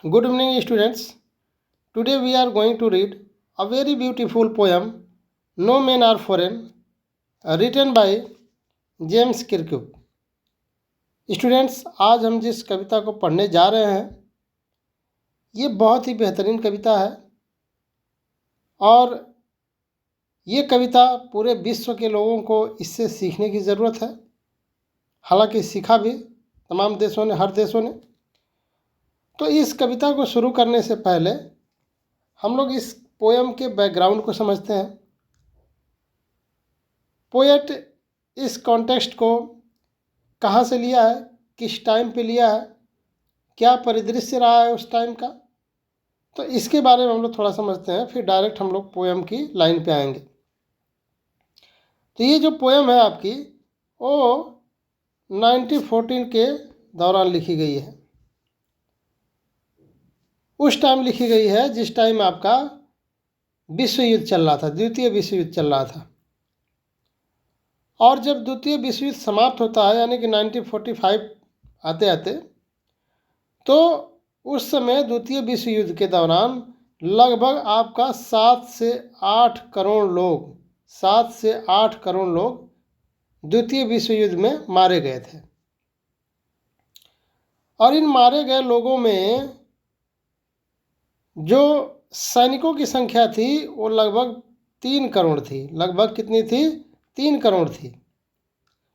Good evening, students. Today we are going to read a very beautiful poem, No Men Are Foreign, written by James Kirkup. Students, आज हम जिस कविता को पढ़ने जा रहे हैं ये बहुत ही बेहतरीन कविता है और ये कविता पूरे विश्व के लोगों को इससे सीखने की ज़रूरत है. हालांकि सीखा भी तमाम देशों ने, हर देशों ने. तो इस कविता को शुरू करने से पहले हम लोग इस पोएम के बैकग्राउंड को समझते हैं. पोएट इस कॉन्टेक्स्ट को कहाँ से लिया है, किस टाइम पे लिया है, क्या परिदृश्य रहा है उस टाइम का, तो इसके बारे में हम लोग थोड़ा समझते हैं. फिर डायरेक्ट हम लोग पोएम की लाइन पे आएंगे. तो ये जो पोएम है आपकी वो 1914 के दौरान लिखी गई है. उस टाइम लिखी गई है जिस टाइम आपका विश्व युद्ध चल रहा था, द्वितीय विश्व युद्ध चल रहा था. और जब द्वितीय विश्व युद्ध समाप्त होता है यानी कि 1945 आते आते, तो उस समय द्वितीय विश्व युद्ध के दौरान लगभग आपका 7 से 8 करोड़ लोग द्वितीय विश्व युद्ध में मारे गए थे. और इन मारे गए लोगों में जो सैनिकों की संख्या थी वो लगभग 3 करोड़ थी. लगभग कितनी थी? 3 करोड़ थी.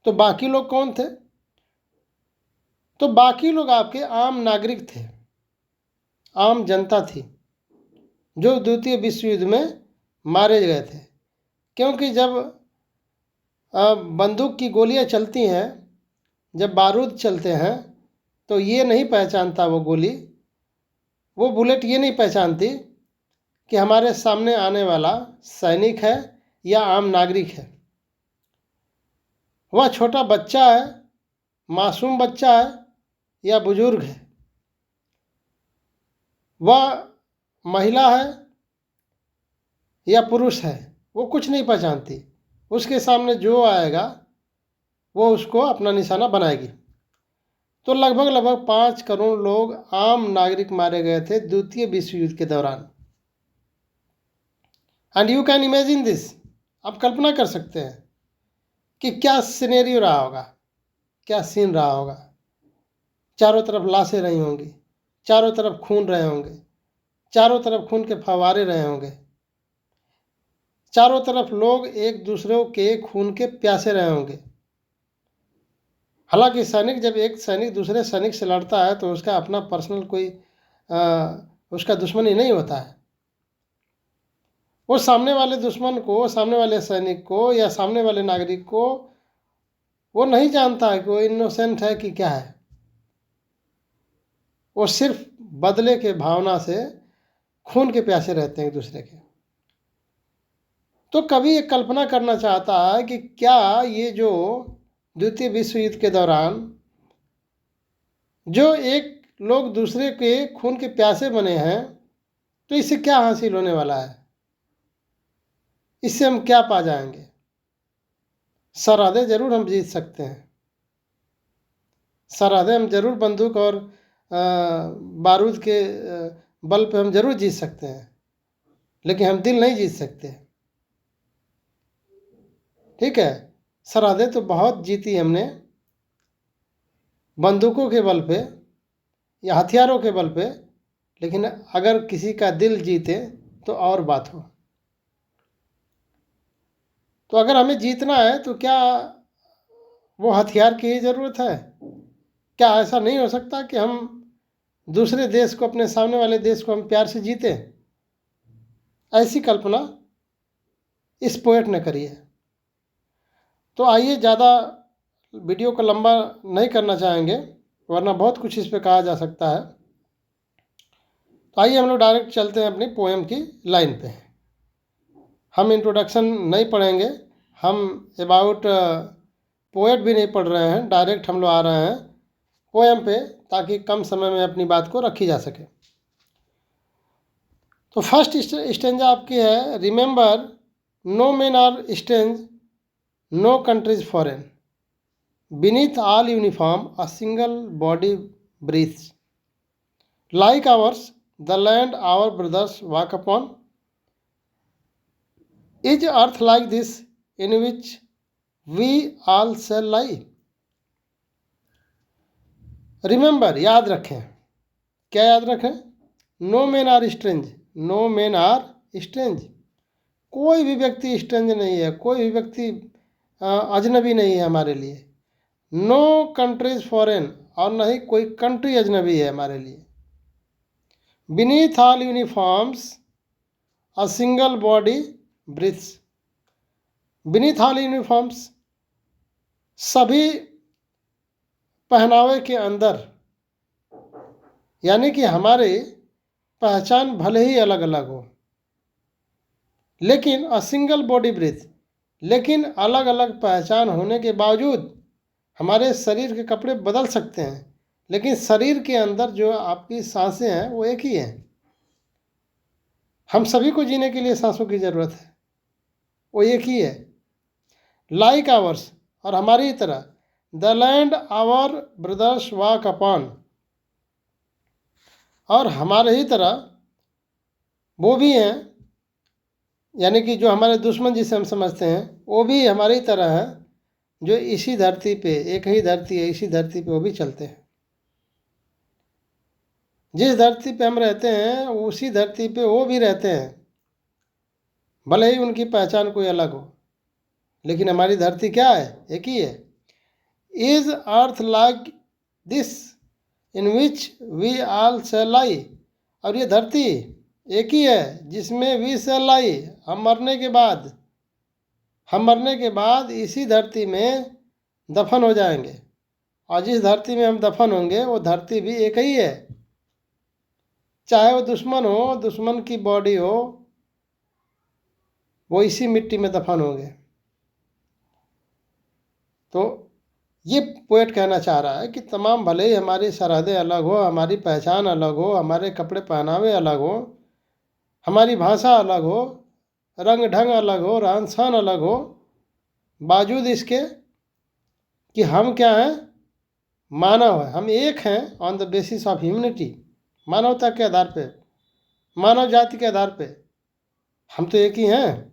तो बाकी लोग कौन थे? तो बाकी लोग आपके आम नागरिक थे, आम जनता थी जो द्वितीय विश्व युद्ध में मारे गए थे. क्योंकि जब बंदूक की गोलियां चलती हैं, जब बारूद चलते हैं, तो ये नहीं पहचानता वो गोली, वो बुलेट ये नहीं पहचानती कि हमारे सामने आने वाला सैनिक है या आम नागरिक है. वह छोटा बच्चा है, मासूम बच्चा है या बुजुर्ग है, वह महिला है या पुरुष है, वो कुछ नहीं पहचानती. उसके सामने जो आएगा वो उसको अपना निशाना बनाएगी. तो लगभग 5 करोड़ लोग आम नागरिक मारे गए थे द्वितीय विश्व युद्ध के दौरान. And you can imagine this, आप कल्पना कर सकते हैं कि क्या सिनेरियो रहा होगा, क्या सीन रहा होगा. चारों तरफ लाशें रही होंगी, चारों तरफ खून रहे होंगे, चारों तरफ खून के फव्वारे रहे होंगे, चारों तरफ लोग एक दूसरे के खून के प्यासे रहे होंगे. हालांकि जब एक सैनिक दूसरे सैनिक से लड़ता है तो उसका अपना पर्सनल कोई उसका दुश्मनी नहीं होता है. वो सामने वाले दुश्मन को, सामने वाले सैनिक को या सामने वाले नागरिक को वो नहीं जानता है कि वो इनोसेंट है कि क्या है. वो सिर्फ बदले के भावना से खून के प्यासे रहते हैं एक दूसरे के. तो कभी ये कल्पना करना चाहता है कि क्या ये जो द्वितीय विश्व युद्ध के दौरान जो एक लोग दूसरे के खून के प्यासे बने हैं, तो इससे क्या हासिल होने वाला है, इससे हम क्या पा जाएंगे. सरहदें जरूर हम जीत सकते हैं, सरहदें हम जरूर बंदूक और बारूद के बल पे हम जरूर जीत सकते हैं, लेकिन हम दिल नहीं जीत सकते. ठीक है, सरहदें तो बहुत जीती हमने बंदूकों के बल पे या हथियारों के बल पे, लेकिन अगर किसी का दिल जीते तो और बात हो. तो अगर हमें जीतना है तो क्या वो हथियार की ही ज़रूरत है? क्या ऐसा नहीं हो सकता कि हम दूसरे देश को, अपने सामने वाले देश को हम प्यार से जीते? ऐसी कल्पना इस पोएट ने करी है. तो आइए, ज़्यादा वीडियो को लंबा नहीं करना चाहेंगे वरना बहुत कुछ इस पे कहा जा सकता है. तो आइए हम लोग डायरेक्ट चलते हैं अपनी पोएम की लाइन पे. हम इंट्रोडक्शन नहीं पढ़ेंगे, हम अबाउट पोएट भी नहीं पढ़ रहे हैं, डायरेक्ट हम लोग आ रहे हैं पोएम पे ताकि कम समय में अपनी बात को रखी जा सके. तो फर्स्ट स्टेंजा आपकी है, remember no men are strange, no countries foreign, beneath all uniform a single body breathes. Like ours, the land our brothers walk upon, is earth like this in which we all shall lie? Remember, याद रखें. क्या याद रखें? No man are strange. No man are strange. कोई भी व्यक्ति strange नहीं है, कोई भी व्यक्ति अजनबी नहीं है हमारे लिए. नो कंट्रीज फॉरेन, और न ही कोई कंट्री अजनबी है हमारे लिए. Beneath all uniforms a single body breathes. Beneath all uniforms, सभी पहनावे के अंदर, यानी कि हमारी पहचान भले ही अलग अलग हो, लेकिन अ सिंगल बॉडी ब्रीथ, लेकिन अलग अलग पहचान होने के बावजूद हमारे शरीर के कपड़े बदल सकते हैं, लेकिन शरीर के अंदर जो आपकी सांसें हैं वो एक ही हैं. हम सभी को जीने के लिए सांसों की ज़रूरत है, वो एक ही है. लाइक आवर्स, और हमारी तरह. The land our brothers walk upon, और हमारे ही तरह वो भी हैं, यानी कि जो हमारे दुश्मन जिसे हम समझते हैं वो भी हमारी तरह है, जो इसी धरती पे, एक ही धरती है, इसी धरती पे वो भी चलते हैं. जिस धरती पे हम रहते हैं उसी धरती पे वो भी रहते हैं, भले ही उनकी पहचान कोई अलग हो, लेकिन हमारी धरती क्या है? एक ही है. Is earth like this in which we all shall lie, और ये धरती एक ही है जिसमें वी शैल लाई, हम मरने के बाद इसी धरती में दफन हो जाएंगे, और जिस धरती में हम दफन होंगे वो धरती भी एक ही है. चाहे वो दुश्मन हो, दुश्मन की बॉडी हो, वो इसी मिट्टी में दफन होंगे. तो ये पोएट कहना चाह रहा है कि तमाम, भले ही हमारी सरहदें अलग हो, हमारी पहचान अलग हो, हमारे कपड़े पहनावे अलग हो, हमारी भाषा अलग हो, रंग ढंग अलग हो, रहन सहन अलग हो, बावजूद इसके कि हम क्या हैं? मानव है. हम एक हैं on the basis of humanity, मानवता के आधार पे, मानव जाति के आधार पे हम तो एक ही हैं.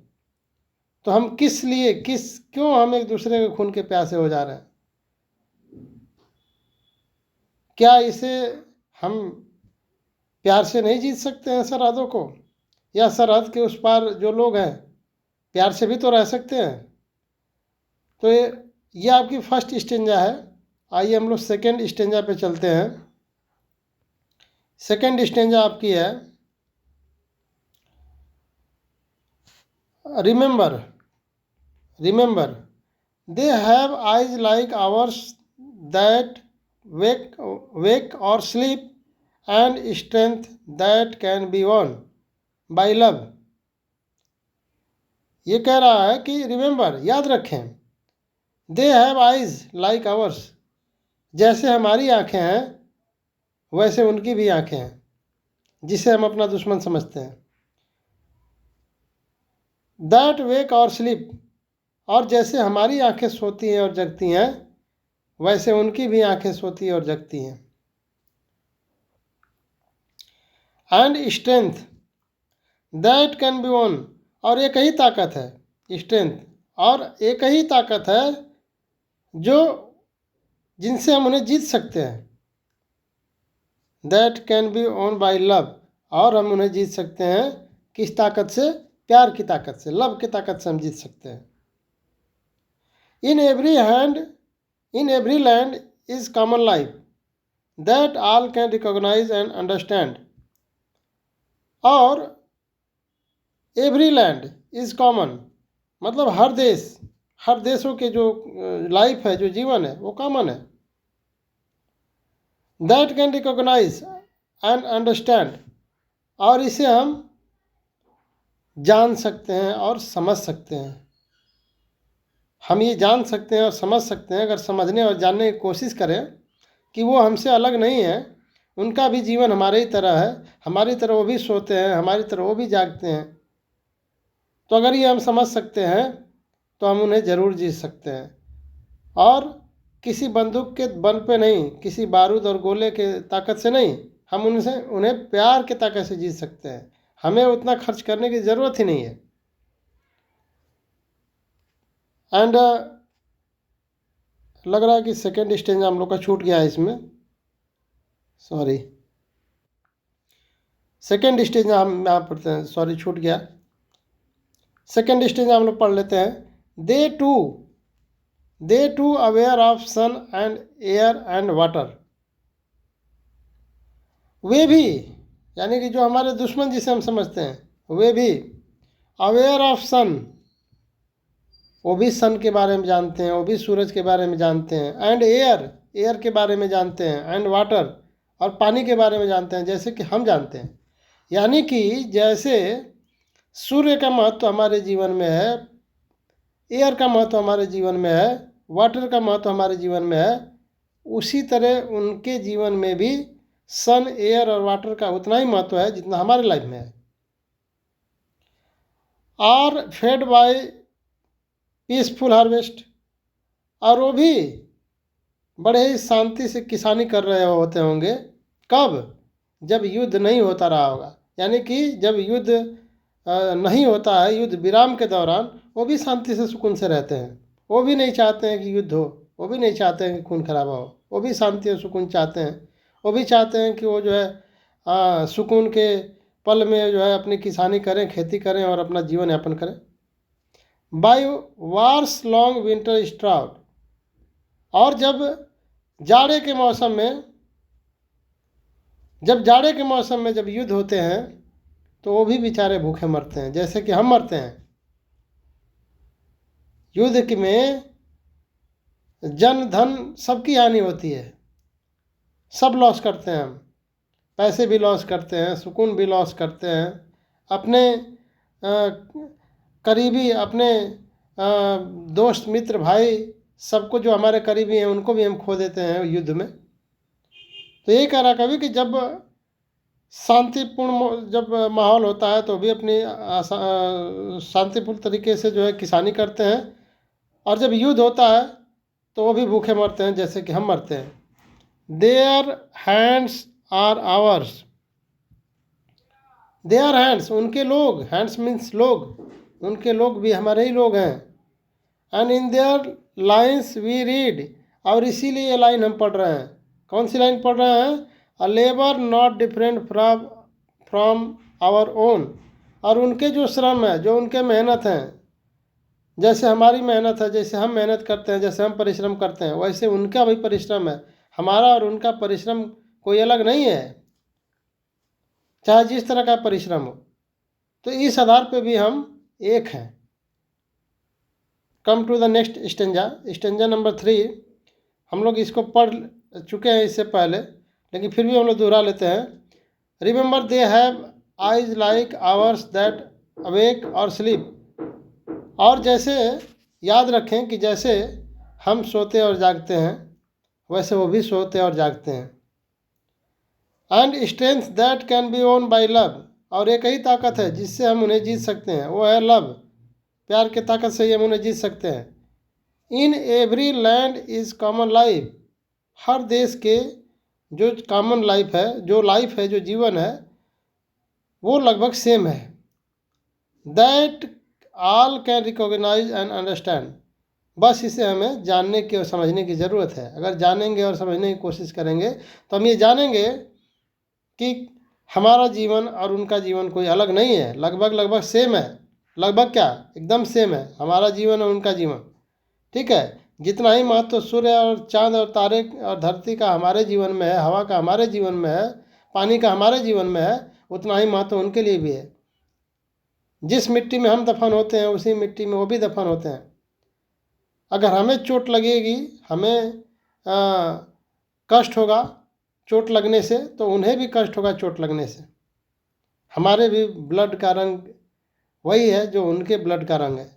तो हम क्यों हम एक दूसरे के खून के प्यासे हो जा रहे हैं? क्या इसे हम प्यार से नहीं जीत सकते हैं सरहदों को? या सरहद के उस पार जो लोग हैं प्यार से भी तो रह सकते हैं. तो ये आपकी फर्स्ट स्टेंजा है. आइए हम लोग सेकेंड स्टेंजा पे चलते हैं. सेकेंड स्टेंजा आपकी है, remember. They have eyes like ours that wake or sleep, and strength that can be won by love. ये कह रहा है कि रिमेंबर, याद रखें. They have eyes like ours, जैसे हमारी आंखें हैं वैसे उनकी भी आंखें हैं, जिसे हम अपना दुश्मन समझते हैं. दैट वेक और स्लीप, और जैसे हमारी आंखें सोती हैं और जगती हैं वैसे उनकी भी आंखें सोती और जगती हैं. And strength that can B one, और एक ही ताकत है स्ट्रेंथ, और एक ही ताकत है जो जिनसे हम उन्हें जीत सकते हैं. That can be won by love, और हम उन्हें जीत सकते हैं किस ताकत से? प्यार की ताकत से, लव की ताकत से हम जीत सकते हैं. In every land is common life that all can recognise and understand, और एवरी लैंड इज कॉमन, मतलब हर देशों के जो लाइफ है, जो जीवन है, वो कॉमन है. That can recognise and understand, और इसे हम जान सकते हैं और समझ सकते हैं. हम ये जान सकते हैं और समझ सकते हैं अगर समझने और जानने की कोशिश करें कि वो हमसे अलग नहीं है, उनका भी जीवन हमारे ही तरह है, हमारी तरह वो भी सोते हैं, हमारी तरह वो भी जागते हैं. तो अगर ये हम समझ सकते हैं तो हम उन्हें ज़रूर जीत सकते हैं. और किसी बंदूक के बल पे नहीं, किसी बारूद और गोले के ताकत से नहीं, हम उन्हें प्यार के ताकत से जीत सकते हैं। हमें उतना खर्च करने की ज़रूरत ही नहीं है। एंड लग रहा है कि सेकेंड स्टेज हम लोग का छूट गया है इसमें, सॉरी। सेकेंड स्टेज हम यहाँ पढ़ते हैं, सॉरी छूट गया। सेकेंड स्टेज हम लोग पढ़ लेते हैं। They too aware of sun and air and water. वे भी, यानी कि जो हमारे दुश्मन जिसे हम समझते हैं, वे भी अवेयर ऑफ सन, वो भी सन के बारे में जानते हैं, वो भी सूरज के बारे में जानते हैं। एंड एयर के बारे में जानते हैं। एंड वाटर, और पानी के बारे में जानते हैं, जैसे कि हम जानते हैं। यानी कि जैसे सूर्य का महत्व हमारे जीवन में है, एयर का महत्व हमारे जीवन में है, वाटर का महत्व हमारे जीवन में है, उसी तरह उनके जीवन में भी सन, एयर और वाटर का उतना ही महत्व है जितना हमारे लाइफ में है। Are fed by peaceful harvest, और वो भी बड़े ही शांति से किसानी कर रहे होते होंगे। कब? जब युद्ध नहीं होता रहा होगा। यानी कि जब युद्ध नहीं होता है, युद्ध विराम के दौरान वो भी शांति से सुकून से रहते हैं। वो भी नहीं चाहते हैं कि युद्ध हो, वो भी नहीं चाहते हैं कि खून खराबा हो, वो भी शांति और सुकून चाहते हैं। वो भी चाहते हैं कि वो जो है सुकून के पल में जो है अपनी किसानी करें, खेती करें और अपना जीवन यापन करें। बाय वार्स लॉन्ग विंटर स्ट्राउट, और जब जाड़े के मौसम में जब युद्ध होते हैं तो वो भी बेचारे भूखे मरते हैं, जैसे कि हम मरते हैं। युद्ध में जन धन सबकी हानि होती है, सब लॉस करते हैं हम, पैसे भी लॉस करते हैं, सुकून भी लॉस करते हैं, अपने करीबी, अपने दोस्त मित्र भाई सबको जो हमारे करीबी हैं उनको भी हम खो देते हैं युद्ध में। तो यही कह रहा कभी कि जब शांतिपूर्ण जब माहौल होता है तो भी अपनी शांतिपूर्ण तरीके से जो है किसानी करते हैं, और जब युद्ध होता है तो वो भी भूखे मरते हैं, जैसे कि हम मरते हैं। Their hands are ours, their hands, उनके लोग, हैंड्स मीन्स लोग, उनके लोग भी हमारे ही लोग हैं। And in their lines we read, और इसीलिए ये लाइन हम पढ़ रहे हैं। कौन सी लाइन पढ़ रहे हैं? A labour not different from our own, और उनके जो श्रम है, जो उनके मेहनत हैं, जैसे हमारी मेहनत है, जैसे हम मेहनत करते हैं, जैसे हम परिश्रम करते हैं, वैसे उनका भी परिश्रम है। हमारा और उनका परिश्रम कोई अलग नहीं है, चाहे जिस तरह का परिश्रम हो। तो इस आधार पे भी हम एक हैं। Come to the next stanza number 3। हम लोग इसको पढ़ चुके हैं इससे पहले, लेकिन फिर भी हम लोग दोहरा लेते हैं। Remember they have eyes like ours that awake और स्लीप, और जैसे याद रखें कि जैसे हम सोते और जागते हैं वैसे वो भी सोते और जागते हैं। And strength that can be won by love, और एक ही ताकत है जिससे हम उन्हें जीत सकते हैं, वो है लव, प्यार की ताकत से ही हम उन्हें जीत सकते हैं। In every land is common life, हर देश के जो कॉमन लाइफ है, जो जीवन है, वो लगभग सेम है। That all can recognise and understand, बस इसे हमें जानने की और समझने की ज़रूरत है। अगर जानेंगे और समझने की कोशिश करेंगे तो हम ये जानेंगे कि हमारा जीवन और उनका जीवन कोई अलग नहीं है, लगभग सेम है। लगभग क्या, एकदम सेम है हमारा जीवन और उनका जीवन। ठीक है, जितना ही महत्व सूर्य और चाँद और तारे और धरती का हमारे जीवन में है, हवा का हमारे जीवन में है, पानी का हमारे जीवन में है, उतना ही महत्व उनके लिए भी है। जिस मिट्टी में हम दफन होते हैं उसी मिट्टी में वो भी दफन होते हैं। अगर हमें चोट लगेगी, हमें कष्ट होगा चोट लगने से, तो उन्हें भी कष्ट होगा चोट लगने से। हमारे भी ब्लड का रंग वही है जो उनके ब्लड का रंग है।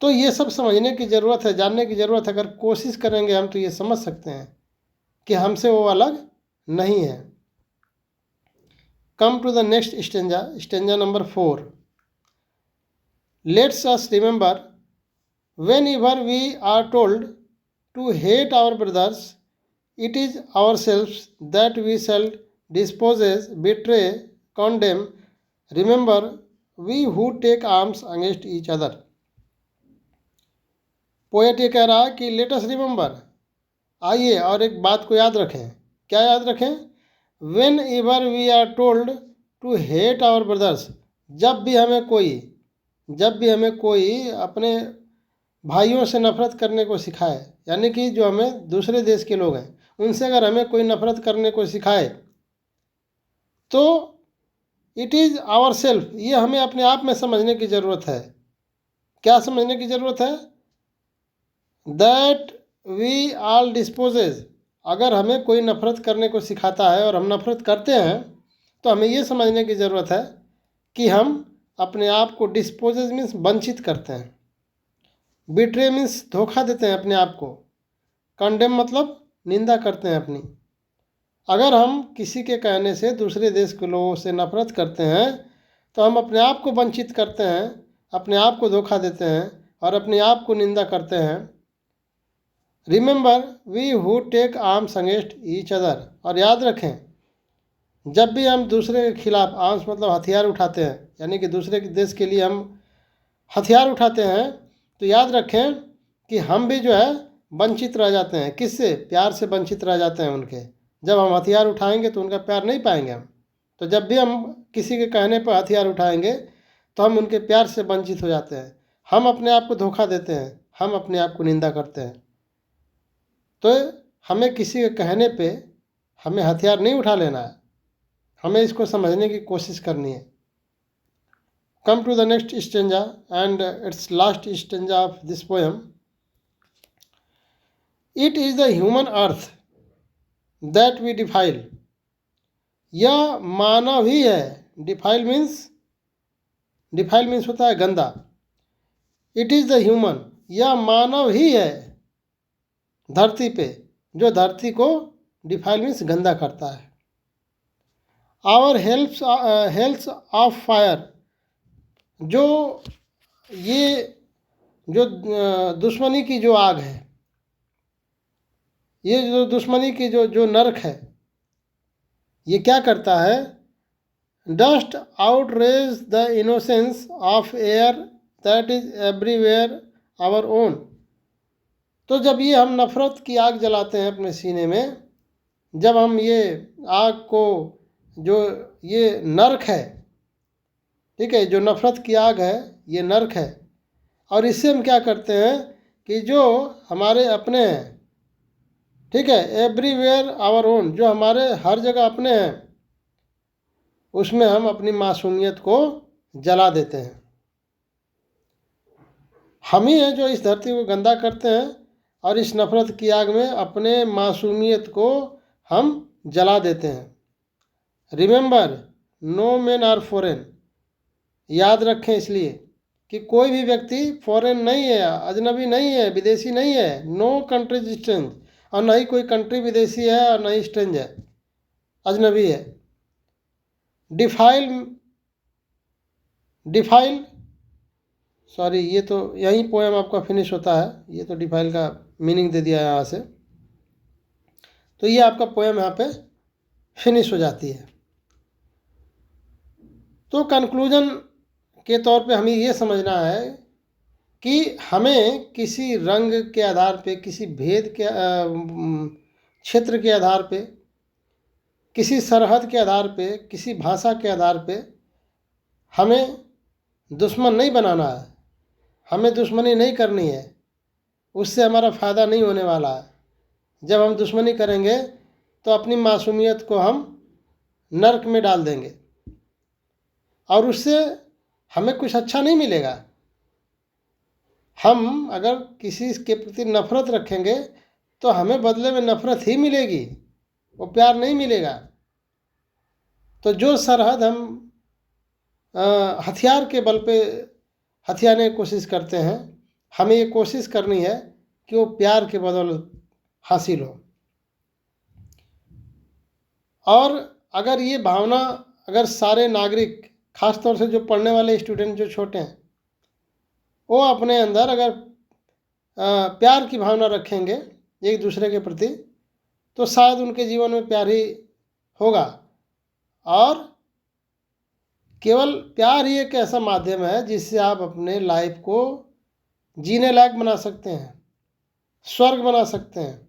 तो ये सब समझने की ज़रूरत है, जानने की ज़रूरत है। अगर कोशिश करेंगे हम तो ये समझ सकते हैं कि हमसे वो अलग नहीं है। Come to the next stanza number 4। Let's us remember whenever we are told to hate our brothers, it is ourselves that we shall disposes, betray, condemn, remember, we who take arms against each other. Poet ये कह रहा है कि let us remember, आइए और एक बात को याद रखें. क्या याद रखें? Whenever we are told to hate our brothers, जब भी हमें कोई अपने भाइयों से नफरत करने को सिखाए, यानी कि जो हमें दूसरे देश के लोग हैं उनसे अगर हमें कोई नफरत करने को सिखाए तो इट इज़ आवर सेल्फ, ये हमें अपने आप में समझने की ज़रूरत है. क्या समझने की ज़रूरत है? दैट वी ऑल डिस्पोजेज, अगर हमें कोई नफरत करने को सिखाता है और हम नफरत करते हैं तो हमें ये समझने की ज़रूरत है कि हम अपने आप को, डिस्पोजेज मीन्स वंचित करते हैं, बिट्रे मीन्स धोखा देते हैं अपने आप को, कंडेम मतलब निंदा करते हैं अपनी. अगर हम किसी के कहने से दूसरे देश के लोगों से नफरत करते हैं तो हम अपने आप को वंचित करते हैं, अपने आप को धोखा देते हैं और अपने आप को निंदा करते हैं. Remember, we who take arms against each other, और याद रखें जब भी हम दूसरे के खिलाफ, आर्म्स मतलब हथियार उठाते हैं, यानी कि दूसरे के देश के लिए हम हथियार उठाते हैं, तो याद रखें कि हम भी जो है वंचित रह जाते हैं. किससे? प्यार से वंचित रह जाते हैं उनके. जब हम हथियार उठाएंगे तो उनका प्यार नहीं पाएंगे हम. तो जब भी हम किसी के कहने पर हथियार उठाएंगे तो हम उनके प्यार से वंचित हो जाते हैं. हम अपने आप को धोखा देते हैं, हम अपने आप को निंदा करते हैं. तो हमें किसी के कहने पे हमें हथियार नहीं उठा लेना है, हमें इसको समझने की कोशिश करनी है. Come to the next stanza and its last stanza of this poem. It is the human earth that we defile. यह मानव ही है. डिफाइल मीन्स होता है गंदा. इट इज़ द ह्यूमन, यह मानव ही है धरती पे जो धरती को डिफाइल मीन्स गंदा करता है. आवर हेल्प्स ऑफ फायर, जो दुश्मनी की जो आग है, ये जो दुश्मनी की जो नरक है, ये क्या करता है? Dust outrage the innocence of air that is everywhere our own. तो जब ये हम नफ़रत की आग जलाते हैं अपने सीने में, जब हम ये आग को, जो ये नरक है, ठीक है, जो नफ़रत की आग है ये नरक है, और इससे हम क्या करते हैं कि जो हमारे अपने हैं, ठीक है, एवरीवेयर आवर ओन, जो हमारे हर जगह अपने हैं, उसमें हम अपनी मासूमियत को जला देते हैं. हम ही हैं जो इस धरती को गंदा करते हैं और इस नफ़रत की आग में अपने मासूमियत को हम जला देते हैं. Remember, no man are foreign, याद रखें इसलिए कि कोई भी व्यक्ति फॉरेन नहीं है, अजनबी नहीं है, विदेशी नहीं है. नो कंट्री स्ट्रेंज, और न ही कोई कंट्री विदेशी है और न ही स्ट्रेंज है, अजनबी है. डिफाइल सॉरी, ये तो यहीं पोएम आपका फिनिश होता है. ये तो डिफाइल का मीनिंग दे दिया यहाँ से, तो ये आपका पोएम यहाँ पे फिनिश हो जाती है. तो कंक्लूजन के तौर पे हमें ये समझना है कि हमें किसी रंग के आधार पे, किसी भेद के क्षेत्र के आधार पे, किसी सरहद के आधार पे, किसी भाषा के आधार पे हमें दुश्मन नहीं बनाना है, हमें दुश्मनी नहीं करनी है. उससे हमारा फ़ायदा नहीं होने वाला है. जब हम दुश्मनी करेंगे तो अपनी मासूमियत को हम नरक में डाल देंगे और उससे हमें कुछ अच्छा नहीं मिलेगा. हम अगर किसी के प्रति नफ़रत रखेंगे तो हमें बदले में नफ़रत ही मिलेगी, वो प्यार नहीं मिलेगा. तो जो सरहद हम हथियार के बल पे हथियाने की कोशिश करते हैं, हमें ये कोशिश करनी है कि वो प्यार के बदौलत हासिल हो. और अगर ये भावना, अगर सारे नागरिक, ख़ास तौर से जो पढ़ने वाले स्टूडेंट जो छोटे हैं, वो अपने अंदर अगर प्यार की भावना रखेंगे एक दूसरे के प्रति, तो शायद उनके जीवन में प्यार ही होगा. और केवल प्यार ही एक ऐसा माध्यम है जिससे आप अपने लाइफ को जीने लायक बना सकते हैं, स्वर्ग बना सकते हैं।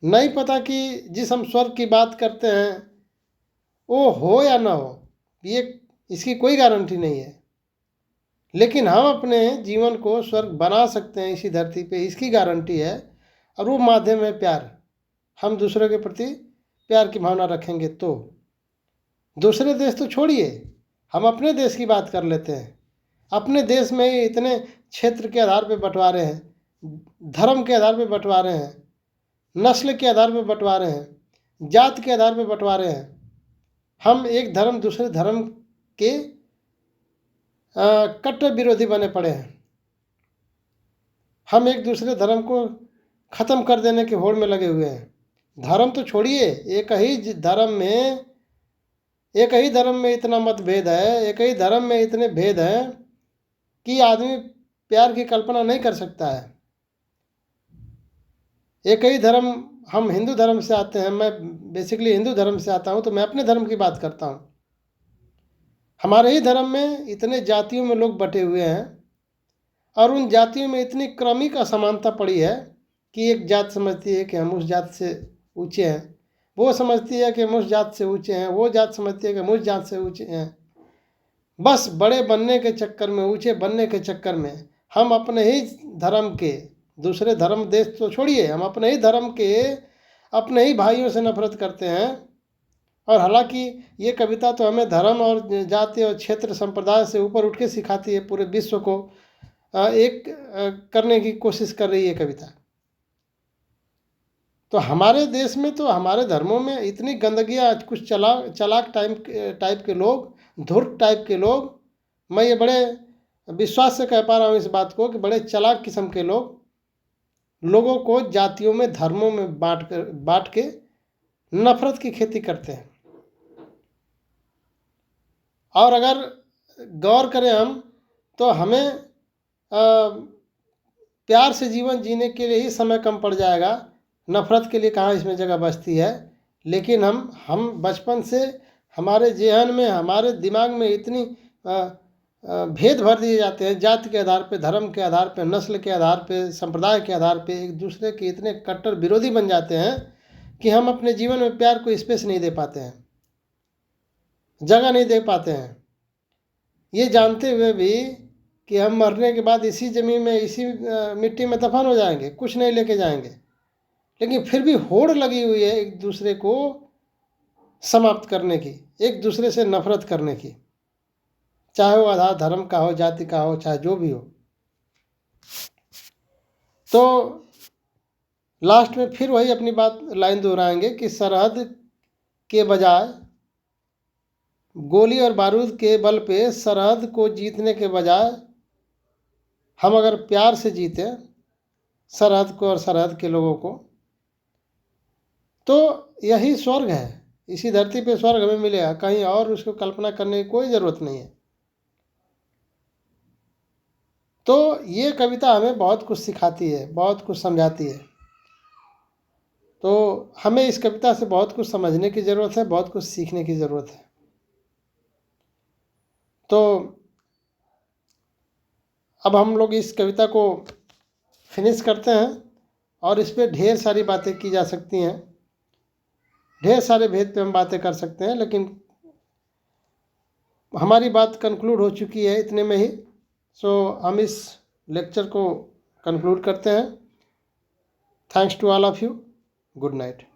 नहीं पता कि जिस हम स्वर्ग की बात करते हैं वो हो या ना हो, ये इसकी कोई गारंटी नहीं है, लेकिन हम अपने जीवन को स्वर्ग बना सकते हैं इसी धरती पे, इसकी गारंटी है। और वो माध्यम है प्यार। हम दूसरों के प्रति प्यार की भावना रखेंगे तो दूसरे देश तो छोड़िए, हम अपने देश की बात कर लेते हैं। अपने देश में ही इतने क्षेत्र के आधार पर बंटवारे हैं, धर्म के आधार पर बंटवारे हैं, नस्ल के आधार पर बंटवारे हैं, जात के आधार पर बंटवारे हैं। हम एक धर्म दूसरे धर्म के कट्टर विरोधी बने पड़े हैं। हम एक दूसरे धर्म को ख़त्म कर देने के होड़ में लगे हुए हैं। धर्म तो छोड़िए, एक ही धर्म में इतना मतभेद है, एक ही धर्म में इतने भेद हैं कि आदमी प्यार की कल्पना नहीं कर सकता है। एक ही धर्म, हम हिंदू धर्म से आते हैं, मैं बेसिकली हिंदू धर्म से आता हूँ, तो मैं अपने धर्म की बात करता हूँ। हमारे ही धर्म में इतने जातियों में लोग बटे हुए हैं और उन जातियों में इतनी क्रमिक असमानता पड़ी है कि एक जात समझती है कि हम उस जात से ऊंचे हैं, वो समझती है कि हम उस जात से ऊंचे हैं, वो जात समझती है कि हम उस जात से ऊंचे हैं। बस बड़े बनने के चक्कर में, ऊंचे बनने के चक्कर में हम अपने ही धर्म के, दूसरे धर्म देश तो छोड़िए, हम अपने ही धर्म के अपने ही भाइयों से नफरत करते हैं। और हालांकि ये कविता तो हमें धर्म और जाति और क्षेत्र संप्रदाय से ऊपर उठ के सिखाती है, पूरे विश्व को एक करने की कोशिश कर रही है कविता। तो हमारे देश में तो, हमारे धर्मों में इतनी गंदगियाँ, कुछ चालाक टाइप के लोग, धूर्त टाइप के लोग, मैं ये बड़े विश्वास से कह पा रहा हूँ इस बात को कि बड़े चालाक किस्म के लोग लोगों को जातियों में, धर्मों में बांट के नफरत की खेती करते हैं। और अगर गौर करें हम तो हमें प्यार से जीवन जीने के लिए ही समय कम पड़ जाएगा, नफरत के लिए कहाँ इसमें जगह बचती है। लेकिन हम बचपन से हमारे जेहन में, हमारे दिमाग में इतनी भेद भर दिए जाते हैं, जाति के आधार पे, धर्म के आधार पे, नस्ल के आधार पे, संप्रदाय के आधार पे, एक दूसरे के इतने कट्टर विरोधी बन जाते हैं कि हम अपने जीवन में प्यार को स्पेस नहीं दे पाते हैं, जगह नहीं दे पाते हैं, ये जानते हुए भी कि हम मरने के बाद इसी ज़मीन में, इसी मिट्टी में दफन हो जाएंगे, कुछ नहीं लेके जाएंगे। लेकिन फिर भी होड़ लगी हुई है एक दूसरे को समाप्त करने की, एक दूसरे से नफरत करने की, चाहे वो आधार धर्म का हो, जाति का हो, चाहे जो भी हो। तो लास्ट में फिर वही अपनी लाइन दोहराएंगे कि सरहद के बजाय, गोली और बारूद के बल पे सरहद को जीतने के बजाय हम अगर प्यार से जीते सरहद को और सरहद के लोगों को, तो यही स्वर्ग है। इसी धरती पे स्वर्ग हमें मिलेगा, कहीं और उसको कल्पना करने की कोई ज़रूरत नहीं है। तो ये कविता हमें बहुत कुछ सिखाती है, बहुत कुछ समझाती है। तो हमें इस कविता से बहुत कुछ समझने की ज़रूरत है, बहुत कुछ सीखने की ज़रूरत है। तो अब हम लोग इस कविता को फिनिश करते हैं और इस पर ढेर सारी बातें की जा सकती हैं, ढेर सारे भेद पे हम बातें कर सकते हैं, लेकिन हमारी बात कंक्लूड हो चुकी है इतने में ही। सो हम इस लेक्चर को कंक्लूड करते हैं। Thanks to all of you. Good night.